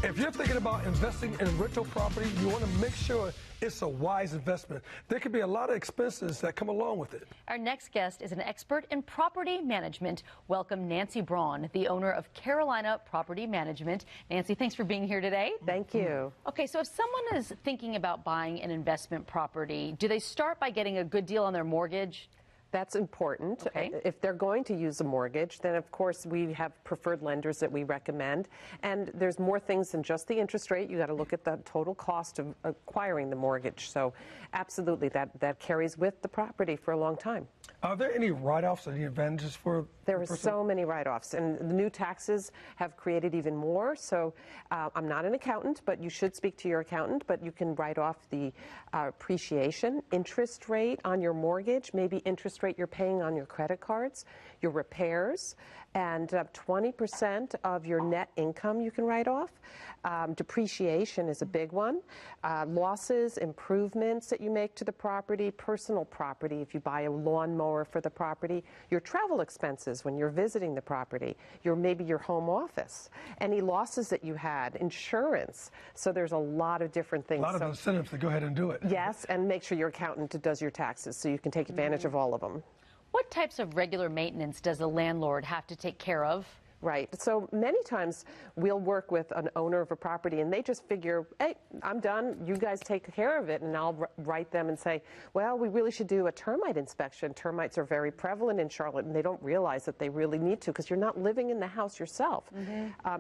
If you're thinking about investing in rental property, you want to make sure it's a wise investment. There could be a lot of expenses that come along with it. Our next guest is an expert in property management. Welcome Nancy Braun, the owner of Carolina Property Management. Nancy, thanks for being here today. Thank you. Okay, so if someone is thinking about buying an investment property, do they start by getting a good deal on their mortgage? That's important. Okay. If they're going to use a mortgage, then of course we have preferred lenders that we recommend. And there's more things than just the interest rate. You got to look at the total cost of acquiring the mortgage. So absolutely, that carries with the property for a long time. Are there any write-offs or any advantages for There are so many write-offs, and the new taxes have created even more. So I'm not an accountant, but you should speak to your accountant. But you can write off the appreciation, interest rate on your mortgage, maybe interest rate you're paying on your credit cards, your repairs, and 20% of your net income you can write off. Depreciation is a big one. Losses, improvements that you make to the property, personal property if you buy a lawnmower for the property, your travel expenses when you're visiting the property, maybe your home office, any losses that you had, insurance. So there's a lot of different things. A lot of incentives to go ahead and do it. Yes, and make sure your accountant does your taxes so you can take advantage of all of them. What types of regular maintenance does a landlord have to take care of? Right. So many times we'll work with an owner of a property and they just figure, hey, I'm done. You guys take care of it. And I'll write them and say, well, we really should do a termite inspection. Termites are very prevalent in Charlotte and they don't realize that they really need to because you're not living in the house yourself.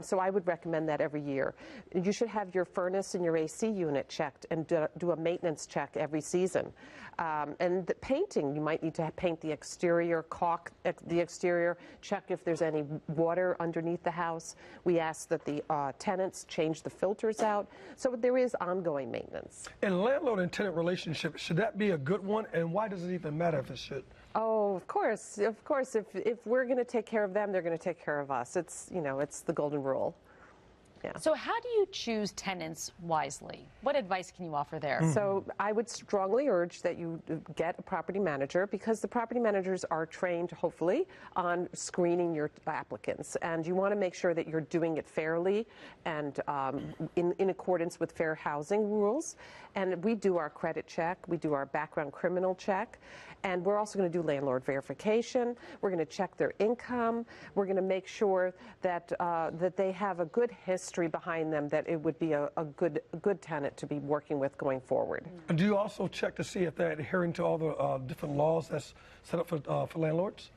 So I would recommend that every year. You should have your furnace and your AC unit checked and do a maintenance check every season. And the painting, you might need to paint the exterior, caulk the exterior, check if there's any water underneath the house. We ask that the tenants change the filters out. So there is ongoing maintenance. In landlord and tenant relationship, should that be a good one? And why does it even matter if it should? Oh, of course. Of course. If we're going to take care of them, they're going to take care of us. It's the golden rule. Yeah. So how do you choose tenants wisely? What advice can you offer there? So I would strongly urge that you get a property manager because the property managers are trained, hopefully, on screening your applicants. And you want to make sure that you're doing it fairly and in accordance with fair housing rules. And we do our credit check. We do our background criminal check. And we're also going to do landlord verification. We're going to check their income. We're going to make sure that that they have a good history behind them, that it would be a good tenant to be working with going forward. And do you also check to see if they're adhering to all the different laws that's set up for landlords?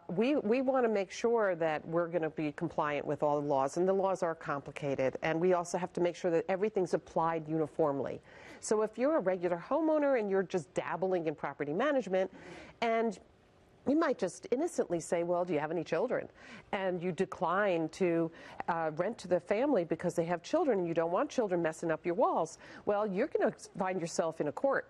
We want to make sure that we're going to be compliant with all the laws, and the laws are complicated, and we also have to make sure that everything's applied uniformly. So if you're a regular homeowner and you're just dabbling in property management, and you might just innocently say, well, do you have any children? And you decline to rent to the family because they have children and you don't want children messing up your walls. Well, you're going to find yourself in a court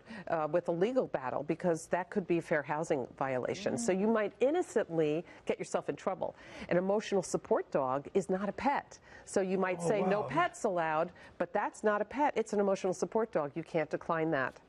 with a legal battle because that could be a fair housing violation. So you might innocently get yourself in trouble. An emotional support dog is not a pet. So you might say no pets allowed, but that's not a pet. It's an emotional support dog. You can't decline that.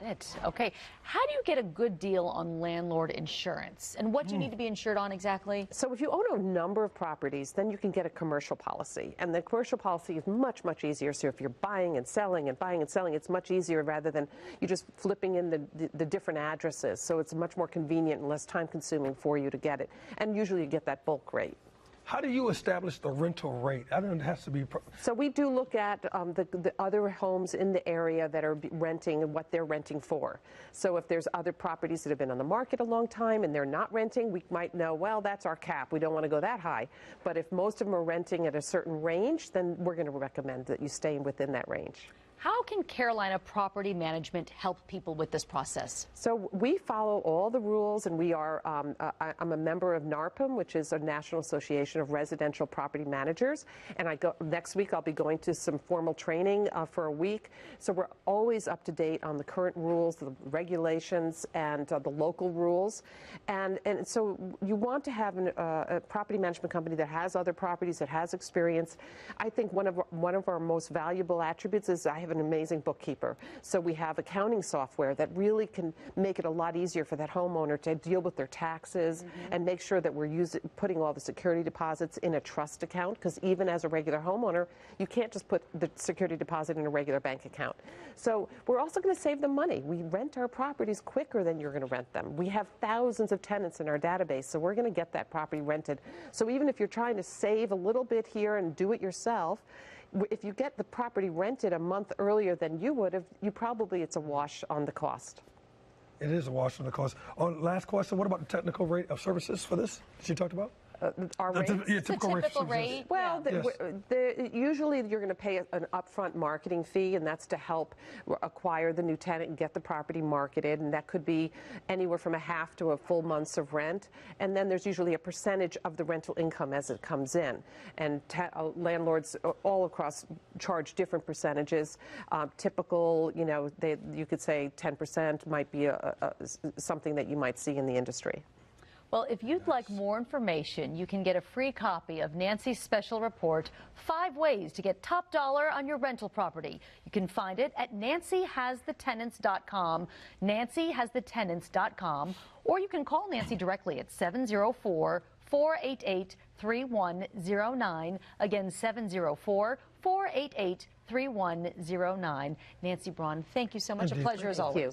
It. Okay. How do you get a good deal on landlord insurance? And what do you need to be insured on exactly? So if you own a number of properties, then you can get a commercial policy. And the commercial policy is much, much easier. So if you're buying and selling and buying and selling, it's much easier rather than you just flipping in the different addresses. So it's much more convenient and less time consuming for you to get it. And usually you get that bulk rate. How do you establish the rental rate? I don't know, it has to be... So we do look at the other homes in the area that are renting and what they're renting for. So if there's other properties that have been on the market a long time and they're not renting, we might know, well, that's our cap. We don't want to go that high. But if most of them are renting at a certain range, then we're going to recommend that you stay within that range. How can Carolina Property Management help people with this process? So we follow all the rules, and we are, I'm a member of NARPM, which is a National Association of Residential Property Managers, and next week I'll be going to some formal training for a week. So we're always up to date on the current rules, the regulations, and the local rules. And so you want to have a property management company that has other properties, that has experience. I think one of our most valuable attributes is I have an amazing bookkeeper. So we have accounting software that really can make it a lot easier for that homeowner to deal with their taxes and make sure that we're putting all the security deposits in a trust account, because even as a regular homeowner, you can't just put the security deposit in a regular bank account. So we're also going to save them money. We rent our properties quicker than you're going to rent them. We have thousands of tenants in our database, so we're going to get that property rented. So even if you're trying to save a little bit here and do it yourself, if you get the property rented a month earlier than you would have, it's a wash on the cost. It is a wash on the cost. Last question, what about the technical rate of services for this she talked about? Our rates? Typical rate. Well, usually you're going to pay an upfront marketing fee, and that's to help acquire the new tenant and get the property marketed, and that could be anywhere from a half to a full month's of rent. And then there's usually a percentage of the rental income as it comes in. And landlords all across charge different percentages. Typical, you could say 10% might be something that you might see in the industry. Well, if you'd like more information, you can get a free copy of Nancy's special report, 5 Ways to Get Top Dollar on Your Rental Property. You can find it at nancyhasthethenants.com, nancyhasthethenants.com, or you can call Nancy directly at 704-488-3109. Again, 704-488-3109. Nancy Braun, thank you so much. Indeed. A pleasure as always.